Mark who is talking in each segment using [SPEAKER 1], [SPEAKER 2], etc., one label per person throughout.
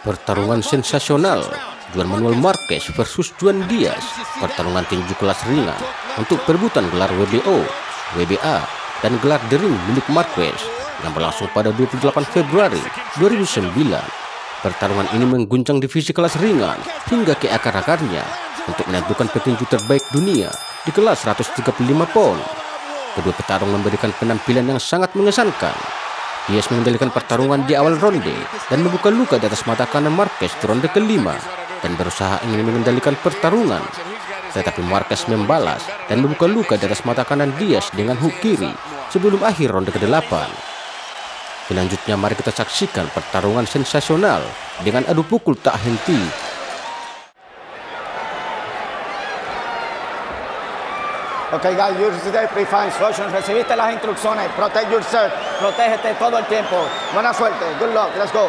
[SPEAKER 1] Pertarungan sensasional Juan Manuel Marquez versus Juan Diaz. Pertarungan tinju kelas ringan untuk perebutan gelar WBO WBA dan gelar ring milik Marquez yang berlangsung pada 28 Februari 2009. Pertarungan ini mengguncang divisi kelas ringan hingga ke akar-akarnya untuk menentukan petinju terbaik dunia di kelas 135 pon. Kedua petarung memberikan penampilan yang sangat mengesankan. Diaz mengendalikan pertarungan di awal ronde dan membuka luka di atas mata kanan Marquez di ronde kelima dan berusaha ingin mengendalikan pertarungan. Tetapi Marquez membalas dan membuka luka di atas mata kanan Diaz dengan hook kiri sebelum akhir ronde ke-8. Selanjutnya mari kita saksikan pertarungan sensasional dengan adu pukul tak henti.
[SPEAKER 2] Okay guys, you're today pre-fine instructions. Recibiste las instrucciones. Protect yourself. Protégete todo el tiempo. Buena suerte. Good luck. Let's go.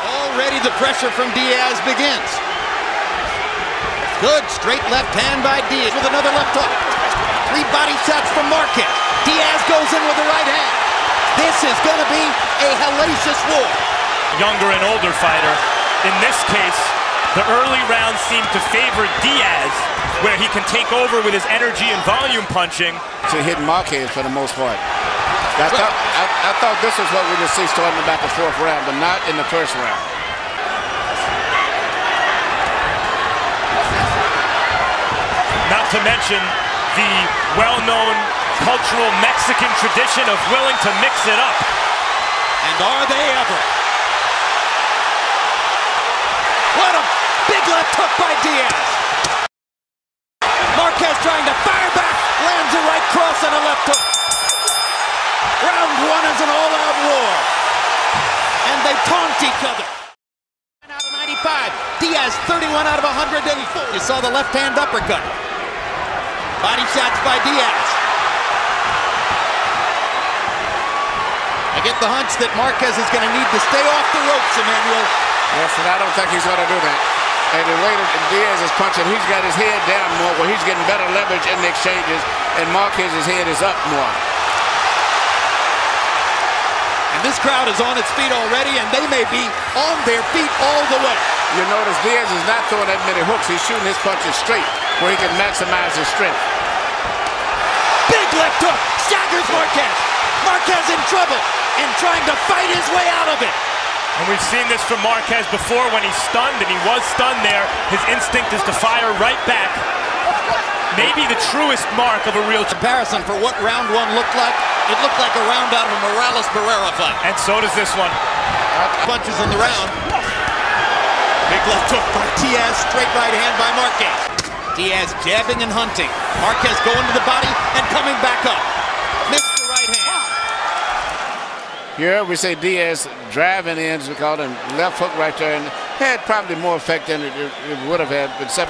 [SPEAKER 3] Already the pressure from Diaz begins. Good straight left hand by Diaz with another left hook. 3 body shots from Marquez. Diaz goes in with the right hand. This is going to be a hellacious war.
[SPEAKER 4] Younger and older fighter. In this case, the early rounds seem to favor Diaz, where he can take over with his energy and volume punching.
[SPEAKER 5] To hit Marquez for the most part. I thought this was what we would see starting about the 4th round, but not in the 1st round.
[SPEAKER 4] Not to mention the well-known cultural Mexican tradition of willing to mix it up.
[SPEAKER 3] And are they ever? What a big left hook by Diaz. Marquez trying to fire back, lands a right cross and a left hook. Round 1 is an all-out war. And they taunt each other. Out of 95, Diaz 31 out of 184. You saw the left-hand uppercut. Body shots by Diaz. I get the hunch that Marquez is going to need to stay off the ropes, Emmanuel.
[SPEAKER 5] Yes, and I don't think he's going to do that. And the way that Diaz is punching, he's got his head down more, where he's getting better leverage in the exchanges, and Marquez's head is up more.
[SPEAKER 3] And this crowd is on its feet already, and they may be on their feet all the way.
[SPEAKER 5] You notice Diaz is not throwing that many hooks. He's shooting his punches straight, where he can maximize his strength.
[SPEAKER 3] Big left hook, staggers Marquez. Marquez in trouble and trying to fight his way out of it.
[SPEAKER 4] And we've seen this from Marquez before when he's stunned, and he was stunned there. His instinct is to fire right back. Maybe the truest mark of a real
[SPEAKER 3] comparison for what round 1 looked like. It looked like a round out of a Morales-Barrera fight.
[SPEAKER 4] And so does this one.
[SPEAKER 3] Punches in the round. Big left hook by Diaz, straight right hand by Marquez. Diaz jabbing and hunting. Marquez going to the body and coming back up. Missed the right hand.
[SPEAKER 5] Here we say Diaz driving in, as we call it, left hook right there, and had probably more effect than it would have had, except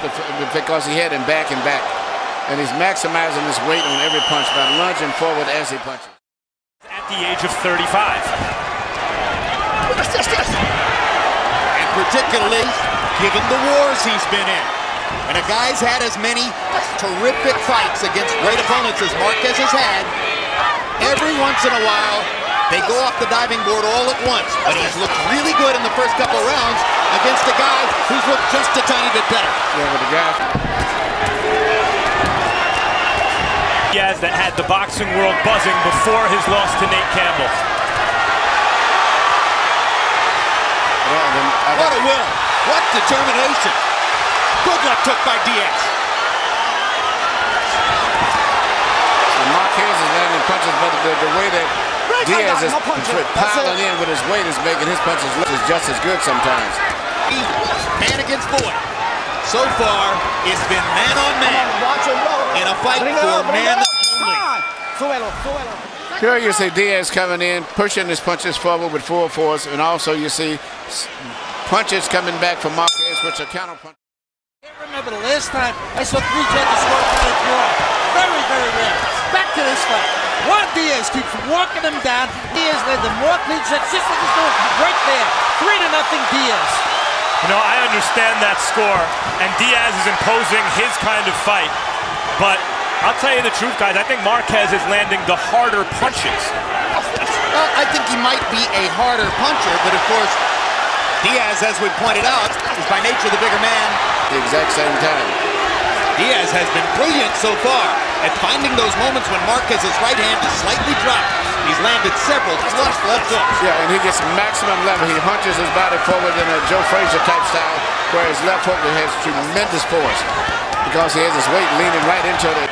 [SPEAKER 5] because he had him back and back. And he's maximizing his weight on every punch by lunging forward as he punches.
[SPEAKER 4] At the age of 35.
[SPEAKER 3] And particularly given the wars he's been in. And a guy's had as many terrific fights against great opponents as Marquez has had. Every once in a while, they go off the diving board all at once. But he's looked really good in the first couple rounds against a guy who's looked just a tiny bit better.
[SPEAKER 5] Yeah, with the guy.
[SPEAKER 4] Diaz that had the boxing world buzzing before his loss to Nate Campbell.
[SPEAKER 3] What a will! What determination! Good left hook by Diaz.
[SPEAKER 5] Marquez is landing punches, but the way that Diaz is piling in with his weight is making his punches look just as good sometimes.
[SPEAKER 3] Man against boy. So far, it's been man on man in a fight for man only.
[SPEAKER 5] Here you see Diaz coming in, pushing his punches forward with full force, and also you see punches coming back from Marquez, which are counter punches.
[SPEAKER 6] I remember the last time I saw 3 judges score kind of draw. Very, very rare. Back to this fight. Juan Diaz keeps walking him down. Diaz led the more clean shots, just like he's doing right there. 3-0 Diaz.
[SPEAKER 4] You know, I understand that score, and Diaz is imposing his kind of fight, but I'll tell you the truth, guys, I think Marquez is landing the harder punches.
[SPEAKER 3] Well, I think he might be a harder puncher, but of course, Diaz, as we pointed out, is by nature the bigger man.
[SPEAKER 5] The exact same time.
[SPEAKER 3] Diaz has been brilliant so far at finding those moments when Marquez's right hand is slightly dropped. He's landed several flush left hooks.
[SPEAKER 5] Yeah, and he gets maximum level. He hunches his body forward in a Joe Frazier type style, where his left hook has tremendous force because he has his weight leaning right into it.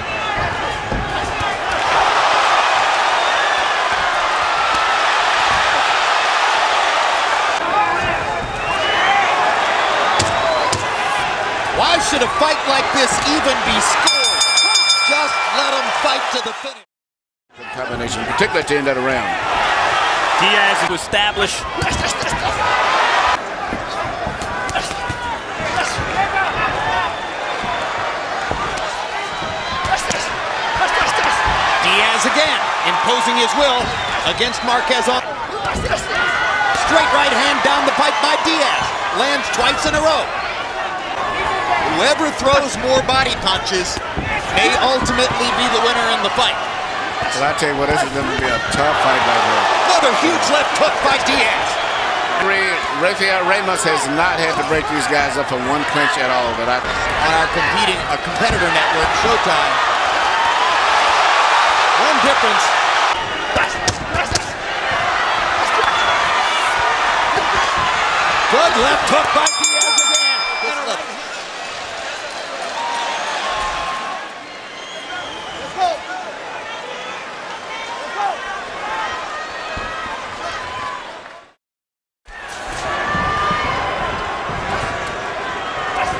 [SPEAKER 3] Why should a fight like this even be scored? Just let him fight to the finish.
[SPEAKER 5] Good combination, particularly at the end of the round.
[SPEAKER 4] Diaz to establish.
[SPEAKER 3] Diaz again, imposing his will against Marquez on. Straight right hand down the pipe by Diaz. Lands twice in a row. Whoever throws more body punches may ultimately be the winner in the fight.
[SPEAKER 5] Well, I tell you what, this is going to be a tough fight right here.
[SPEAKER 3] Another huge left hook by Diaz.
[SPEAKER 5] Rafael Ramos has not had to break these guys up for one clinch at all. But
[SPEAKER 3] on our competitor network, Showtime. One difference. Good left hook by Diaz again.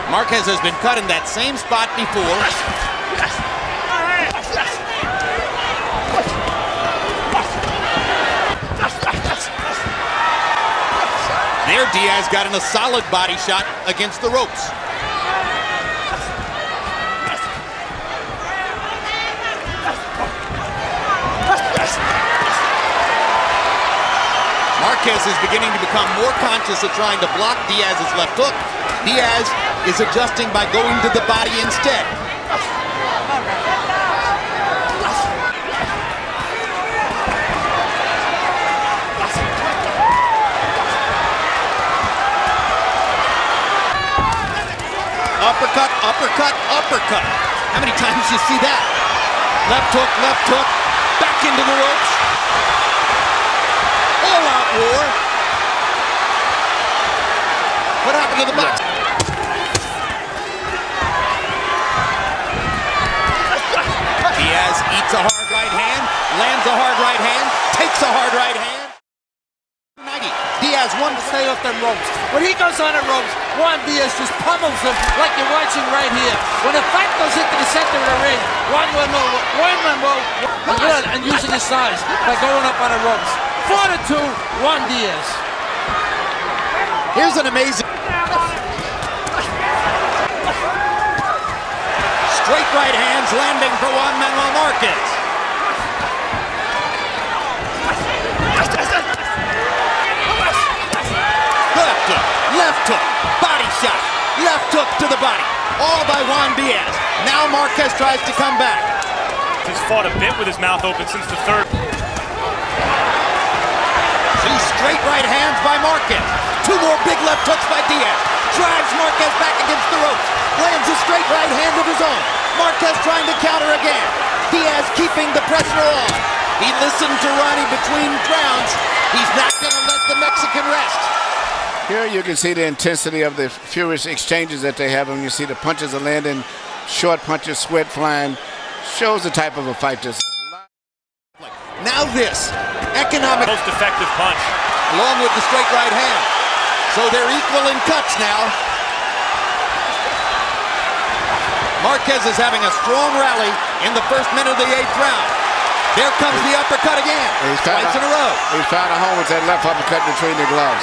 [SPEAKER 3] Marquez has been cut in that same spot before. There, Diaz got in a solid body shot against the ropes. Marquez is beginning to become more conscious of trying to block Diaz's left hook. Diaz is adjusting by going to the body instead. Uppercut, uppercut, uppercut. How many times do you see that? Left hook, back into the ropes. All-out war. What happened to the box? Diaz eats a hard right hand, lands a hard right hand, takes a hard right hand. Diaz won to
[SPEAKER 6] stay off them ropes. When he goes on the ropes, Juan Diaz just pummels him like you're watching right here. When the fight goes into the center of the ring, Juan Manuel good and using his size by going up on the ropes. 4-2, Juan Diaz.
[SPEAKER 3] Here's an amazing straight right hands landing for Juan Manuel Marquez. Left hook, body shot, left hook to the body, all by Juan Diaz. Now Marquez tries to come back.
[SPEAKER 4] He's fought a bit with his mouth open since the third.
[SPEAKER 3] See straight right hands by Marquez. Two more big left hooks by Diaz. Drives Marquez back against the ropes. Lands a straight right hand of his own. Marquez trying to counter again. Diaz keeping the pressure on. He listened to Ronnie between rounds. He's not going to let the Mexican rest.
[SPEAKER 5] Here you can see the intensity of the furious exchanges that they have, and you see the punches are landing, short punches, sweat flying. Shows the type of a fight this.
[SPEAKER 3] Now this, economic.
[SPEAKER 4] Most effective punch.
[SPEAKER 3] Along with the straight right hand. So they're equal in cuts now. Marquez is having a strong rally in the first minute of the 8th round. There comes the uppercut again. Twice in a row.
[SPEAKER 5] He's found a home with that left uppercut between the gloves.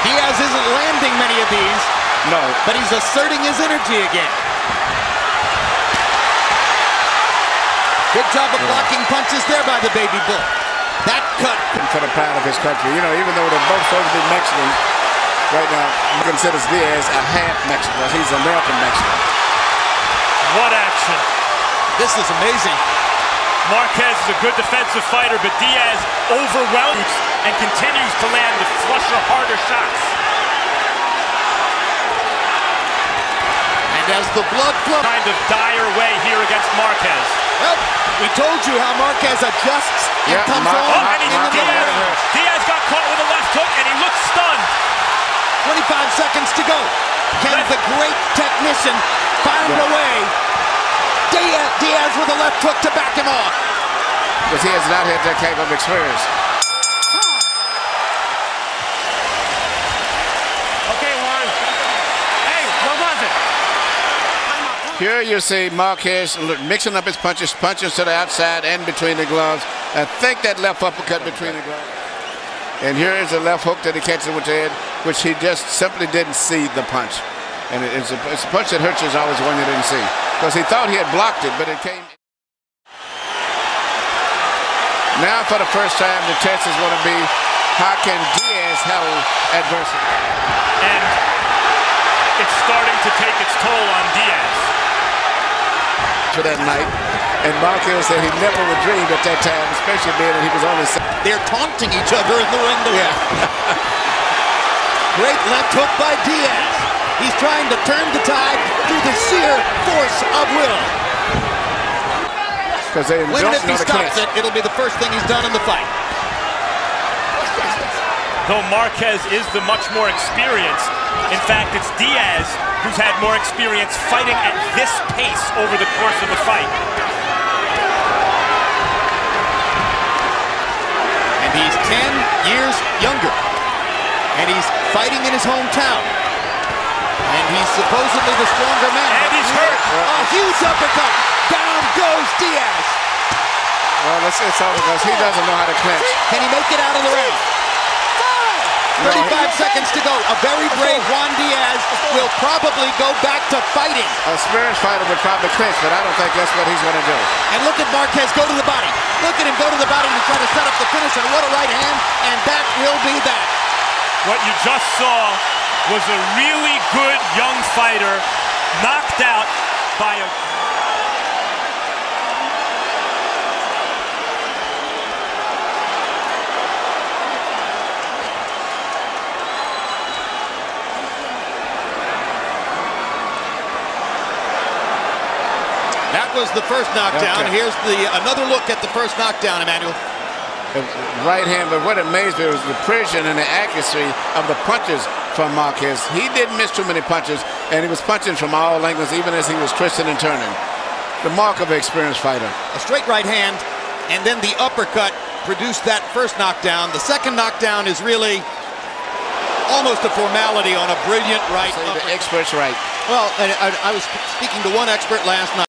[SPEAKER 3] Diaz isn't landing many of these.
[SPEAKER 5] No.
[SPEAKER 3] But he's asserting his energy again. Good job of blocking punches there by the Baby Bull. That uppercut.
[SPEAKER 5] For the pride of his country. You know, even though they're both supposed to be Mexican, right now he considers Diaz a half Mexican. He's American Mexican.
[SPEAKER 4] What action.
[SPEAKER 3] This is amazing.
[SPEAKER 4] Marquez is a good defensive fighter, but Diaz overwhelms and continues to land the flusher, harder shots.
[SPEAKER 3] And as the blood flows,
[SPEAKER 4] Kind of dire way here against Marquez.
[SPEAKER 3] well, we told you how Marquez adjusts and comes on.
[SPEAKER 4] Oh, and Diaz got caught with a left hook, and he looks stunned.
[SPEAKER 3] 25 seconds to go. Can the great technician find a way? Diaz with a left hook to back him off.
[SPEAKER 5] Because he has not had that type of experience.
[SPEAKER 4] Okay, Juan. Hey, what was it?
[SPEAKER 5] Here you see Marquez mixing up his punches to the outside and between the gloves. I think that left uppercut between the gloves. And here is a left hook that he catches with the head, which he just simply didn't see the punch. And it's a punch that hurts you is always one you didn't see. Because he thought he had blocked it, but it came. Now for the first time, the test is going to be, how can Diaz handle adversity?
[SPEAKER 4] And it's starting to take its toll on Diaz.
[SPEAKER 5] For that night, and Marquez said he never would dream at that time, especially being that he was only.
[SPEAKER 3] They're taunting each other in the ring. Great left hook by Diaz. He's trying to turn the tide through the sheer force of will.
[SPEAKER 5] Because they
[SPEAKER 3] When
[SPEAKER 5] don't
[SPEAKER 3] if he
[SPEAKER 5] know the
[SPEAKER 3] stops
[SPEAKER 5] clinch.
[SPEAKER 3] it, it'll be the first thing he's done in the fight.
[SPEAKER 4] Though Marquez is the much more experienced, in fact, it's Diaz who's had more experience fighting at this pace over the course of the fight.
[SPEAKER 3] And he's 10 years younger. And he's fighting in his hometown. And he's supposedly the stronger man.
[SPEAKER 4] And he's hurt.
[SPEAKER 3] A huge uppercut. Down goes Diaz.
[SPEAKER 5] Well, it's all because he doesn't know how to clinch.
[SPEAKER 3] Can he make it out of the ring? 35 seconds to go. A very brave Juan Diaz will probably go back to fighting.
[SPEAKER 5] A experienced fighter would probably clinch, but I don't think that's what he's going to do.
[SPEAKER 3] And look at Marquez go to the body. Look at him go to the body and try to set up the finish. And what a right hand. And that will be that.
[SPEAKER 4] What you just saw was a really good young fighter knocked out by a...
[SPEAKER 3] That was the first knockdown.
[SPEAKER 5] Okay.
[SPEAKER 3] Here's another look at the first knockdown, Emmanuel.
[SPEAKER 5] Right hand, but what amazed me was the precision and the accuracy of the punches from Marquez. He didn't miss too many punches, and he was punching from all angles, even as he was twisting and turning. The mark of an experienced fighter.
[SPEAKER 3] A straight right hand, and then the uppercut produced that first knockdown. The second knockdown is really almost a formality on a brilliant right.
[SPEAKER 5] The expert's right.
[SPEAKER 3] Well, I was speaking to one expert last night.